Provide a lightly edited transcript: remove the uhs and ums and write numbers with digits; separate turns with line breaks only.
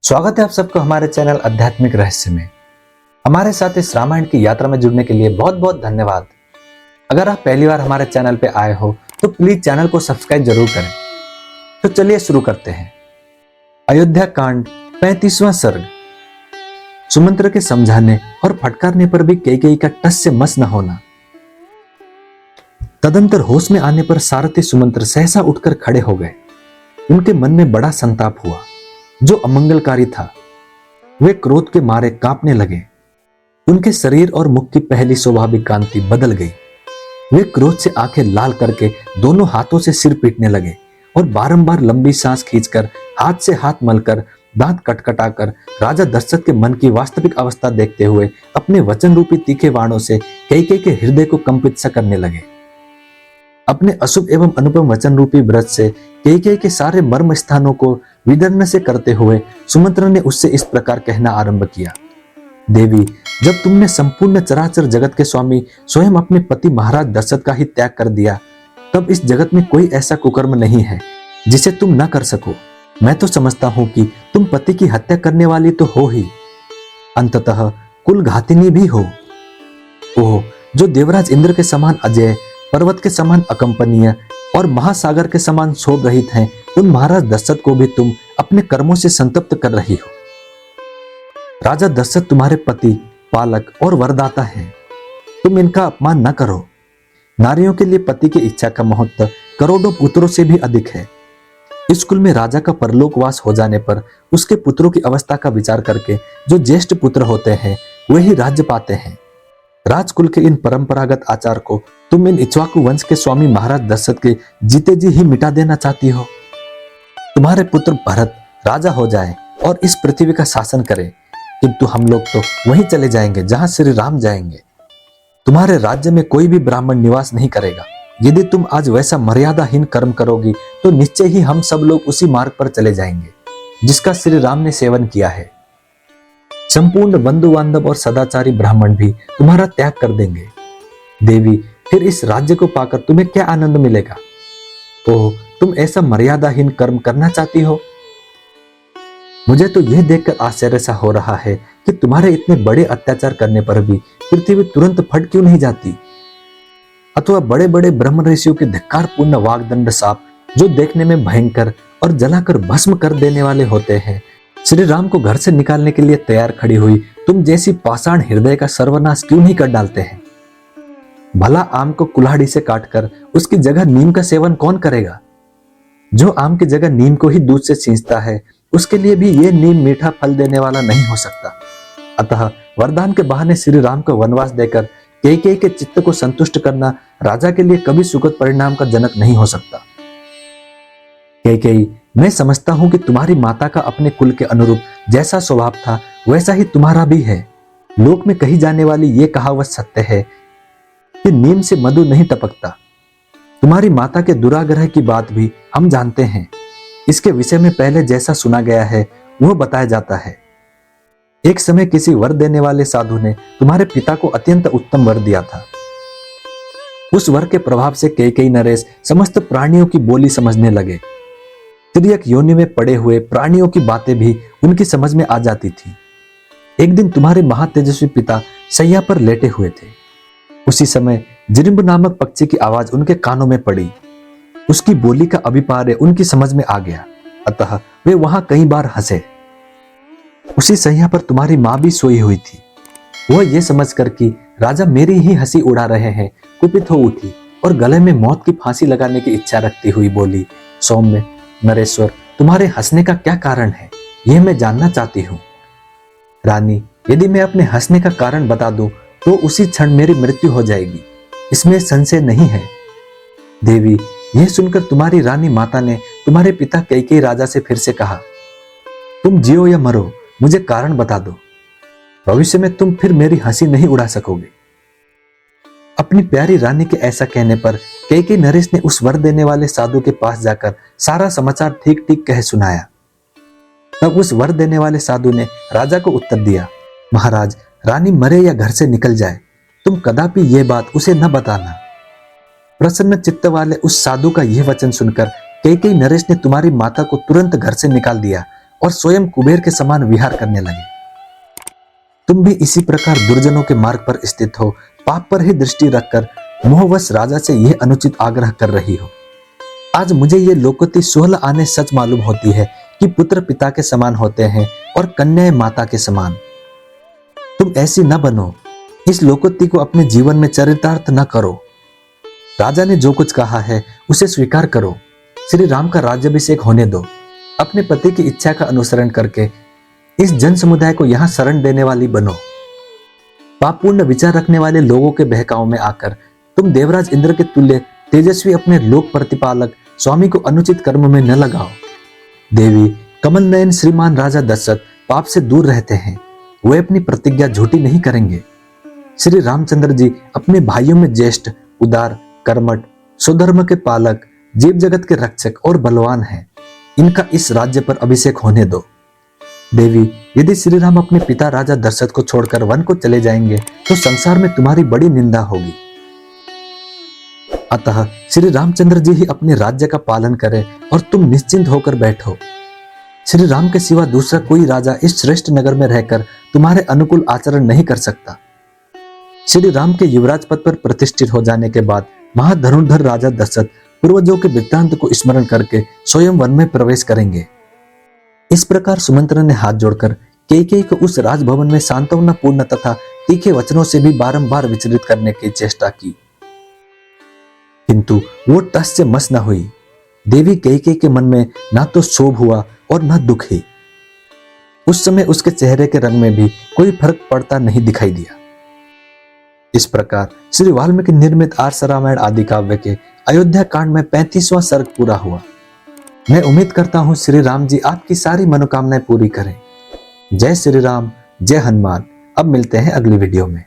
स्वागत है आप सबको हमारे चैनल आध्यात्मिक रहस्य में। हमारे साथ इस रामायण की यात्रा में जुड़ने के लिए बहुत बहुत धन्यवाद। अगर आप पहली बार हमारे चैनल पे आए हो तो प्लीज चैनल को सब्सक्राइब जरूर करें। तो चलिए शुरू करते हैं। अयोध्या कांड 35वां सर्ग। सुमंत्र के समझाने और फटकारने पर भी कैकेयी का टस से मस न होना। तदंतर होश में आने पर सारथी सुमंत्र सहसा उठकर खड़े हो गए। उनके मन में बड़ा संताप हुआ जो अमंगलकारी था। वे क्रोध के मारे कांपने लगे। उनके शरीर और मुख की पहली स्वाभाविक कांति बदल गई। वे क्रोध से आंखें लाल करके दोनों हाथों से सिर पीटने लगे और बारंबार लंबी सांस खींचकर हाथ से हाथ मलकर दांत कटकटाकर राजा दशरथ के मन की वास्तविक अवस्था देखते हुए अपने वचन रूपी तीखे बाणों से कैकेयी के हृदय को कंपित सा करने लगे। अपने अशुभ एवं अनुपम वचन रूपी व्रत से कैकेयी के सारे मर्म स्थानों को विदर्ण से करते हुए सुमंत्र ने उससे इस प्रकार कहना आरंभ किया। देवी, जब तुमने संपूर्ण चराचर जगत के स्वामी स्वयं अपने पति महाराज दशरथ का ही त्याग कर दिया, तब इस जगत में कोई ऐसा कुकर्म नहीं है जिसे तुम न कर सको। मैं तो समझता हूं कि तुम पति की हत्या करने वाली तो हो ही, अंततः कुल घातिनी भी हो। ओह, जो देवराज इंद्र के समान अजय, पर्वत के समान अकंपनीय और महासागर के समान क्षोभ रहित हैं, उन महाराज दशरथ को भी तुम अपने कर्मों से संतप्त कर रही हो। राजा दशरथ तुम्हारे पति, पालक और वरदाता हैं। तुम इनका अपमान न करो। नारियों के लिए पति की इच्छा का महत्व करोड़ों पुत्रों से भी अधिक है। इस कुल में राजा का परलोकवास हो जाने पर उसके पुत्रों की अवस्था का विचार करके जो ज्येष्ठ पुत्र होते हैं वे ही राज्य पाते हैं। राजकुल के इन परंपरागत आचार को तुम इन इक्ष्वाकु वंश के स्वामी महाराज दशरथ के जीते जी ही मिटा देना चाहती हो। तुम्हारे पुत्र भरत राजा हो जाए और इस पृथ्वी का शासन करे, किंतु हम लोग तो वहीं चले जाएंगे जहां श्री राम जाएंगे। तुम्हारे राज्य में कोई भी ब्राह्मण निवास नहीं करेगा। यदि तुम आज वैसा मर्यादाहीन कर्म करोगी तो निश्चय ही हम सब लोग उसी मार्ग पर चले जाएंगे जिसका श्री राम ने सेवन किया है। संपूर्ण बंधु बांधव और सदाचारी ब्राह्मण भी तुम्हारा त्याग कर देंगे। देवी, फिर इस राज्य को पाकर तुम्हें क्या आनंद मिलेगा? ओह, तुम ऐसा मर्यादाहीन कर्म करना चाहती हो? मुझे तो यह देखकर आश्चर्य सा हो रहा है कि तुम्हारे इतने बड़े अत्याचार करने पर भी पृथ्वी तुरंत फट क्यों नहीं जाती? अथवा बड़े बड़े ब्रह्म ऋषियों के धिक्कारपूर्ण वाग्दंड साप जो देखने में भयंकर और जलाकर भस्म कर देने वाले होते हैं, श्री राम को घर से निकालने के लिए तैयार खड़ी हुई तुम जैसी पाषाण हृदय का सर्वनाश क्यों नहीं कर डालते हैं? भला आम को कुल्हाड़ी से काटकर उसकी जगह नीम का सेवन कौन करेगा? जो आम की जगह नीम को ही दूध से सींचता है, उसके लिए भी ये नीम मीठा फल देने वाला नहीं हो सकता। अतः वरदान के बहाने श्री राम को वनवास देकर कैकेयी के चित्त को संतुष्ट करना राजा के लिए कभी सुखद परिणाम का जनक नहीं हो सकता। कैकेयी, मैं समझता हूं कि तुम्हारी माता का अपने कुल के अनुरूप जैसा स्वभाव था वैसा ही तुम्हारा भी है। लोक में कही जाने वाली ये कहावत सत्य है कि नीम से मधु नहीं टपकता। तुम्हारी माता के दुराग्रह की बात भी हम जानते हैं। इसके विषय में पहले जैसा सुना गया है वह बताया जाता है। एक समय किसी वर देने वाले साधु ने तुम्हारे पिता को अत्यंत उत्तम वर दिया था। उस वर के प्रभाव से कैकेयी नरेश समस्त प्राणियों की बोली समझने लगे। तिर्यक योनि में पड़े हुए प्राणियों की बातें भी उनकी समझ में आ जाती थी। एक दिन तुम्हारे महातेजस्वी पिता सैया पर लेटे हुए थे। उसी समय जिरिंब नामक पक्षी की आवाज उनके कानों में पड़ी। उसकी बोली का अभिप्राय उनकी समझ में आ गया, अतः वे वहां कई बार हंसे। उसी सैया पर तुम्हारी मां भी सोई हुई थी। वह यह समझकर कि राजा मेरी ही हंसी उड़ा रहे हैं, कुपित हो उठी और गले में मौत की फांसी लगाने की इच्छा रखती हुई बोली, सौम्य नरेश्वर, तुम्हारे हंसने का क्या कारण है, यह मैं जानना चाहती हूँ। रानी, यदि मैं अपने हंसने का कारण बता दूं तो उसी क्षण मेरी मृत्यु हो जाएगी, इसमें संशय नहीं है। देवी, यह सुनकर तुम्हारी रानी माता ने तुम्हारे पिता कैकेयी राजा से फिर से कहा, तुम जियो या मरो, मुझे कारण बता दो। भविष्य में तुम फिर मेरी हंसी नहीं उड़ा सकोगे। अपनी प्यारी रानी के ऐसा कहने पर कैकेयी नरेश ने उस वर देने वाले साधु के पास जाकर सारा समाचार ठीक ठीक कह सुनाया। तब उस वर देने वाले साधु ने राजा को उत्तर दिया, महाराज, रानी मरे या घर से निकल जाए, तुम कदापि ये बात उसे न बताना। प्रसन्न चित्त वाले उस साधु का यह वचन सुनकर कैकेयी नरेश ने तुम्हारी माता को तुरंत घर से निकाल दिया और स्वयं कुबेर के समान विहार करने लगे। तुम भी इसी प्रकार दुर्जनों के मार्ग पर स्थित हो, पाप पर ही दृष्टि रखकर मोहवश राजा से यह अनुचित आग्रह कर रही हो। आज मुझे ये लोकोक्ति 16 आने सच मालूम होती है कि पुत्र पिता के समान होते हैं और कन्याएं माता के समान। तुम ऐसी न बनो, इस लोकोक्ति को अपने जीवन में चरितार्थ न करो। राजा ने जो कुछ कहा है उसे स्वीकार करो। श्री राम का राज्याभिषेक होने दो। अपने पति की इच्छा का अनुसरण करके इस जन समुदाय को यहां शरण देने वाली बनो। पापपूर्ण विचार रखने वाले लोगों के बहकाव में आकर तुम देवराज इंद्र के तुल्य तेजस्वी अपने लोक प्रतिपालक स्वामी को अनुचित कर्म में न लगाओ। देवी, कमल नयन श्रीमान राजा दशरथ पाप से दूर रहते हैं। वे अपनी प्रतिज्ञा झूठी नहीं करेंगे। श्री रामचंद्र जी अपने भाइयों में ज्येष्ठ, उदार, कर्मठ, स्वधर्म के पालक, जीव जगत के रक्षक और बलवान हैं। इनका इस राज्य पर अभिषेक होने दो। देवी, यदि श्री राम अपने पिता राजा दशरथ को छोड़कर वन को चले जाएंगे तो संसार में तुम्हारी बड़ी निंदा होगी। अतः श्री रामचंद्र जी ही अपने राज्य का पालन करें और तुम निश्चिंत होकर बैठो। श्री राम के सिवा दूसरा कोई राजा इस श्रेष्ठ नगर में रहकर तुम्हारे अनुकूल आचरण नहीं कर सकता। श्री राम के युवराज पद पर प्रतिष्ठित हो जाने के बाद महाधनुर्धर राजा दशरथ पूर्वजों के वृत्तांत को स्मरण करके स्वयं वन में प्रवेश करेंगे। इस प्रकार सुमंत्र ने हाथ जोड़कर कैकेयी को उस राजभवन में सांत्वनापूर्ण तथा तीखे वचनों से भी बारंबार विचलित करने की चेष्टा की, किंतु वो टस से मस न हुई। देवी कैकेयी के मन में ना तो क्षोभ हुआ और न दुख ही। उस समय उसके चेहरे के रंग में भी कोई फर्क पड़ता नहीं दिखाई दिया। इस प्रकार श्री वाल्मीकि निर्मित आर्ष रामायण आदि काव्य के अयोध्या कांड में 35वां सर्ग पूरा हुआ। मैं उम्मीद करता हूं श्री राम जी आपकी सारी मनोकामनाएं पूरी करें। जय श्री राम, जय हनुमान। अब मिलते हैं अगली वीडियो में।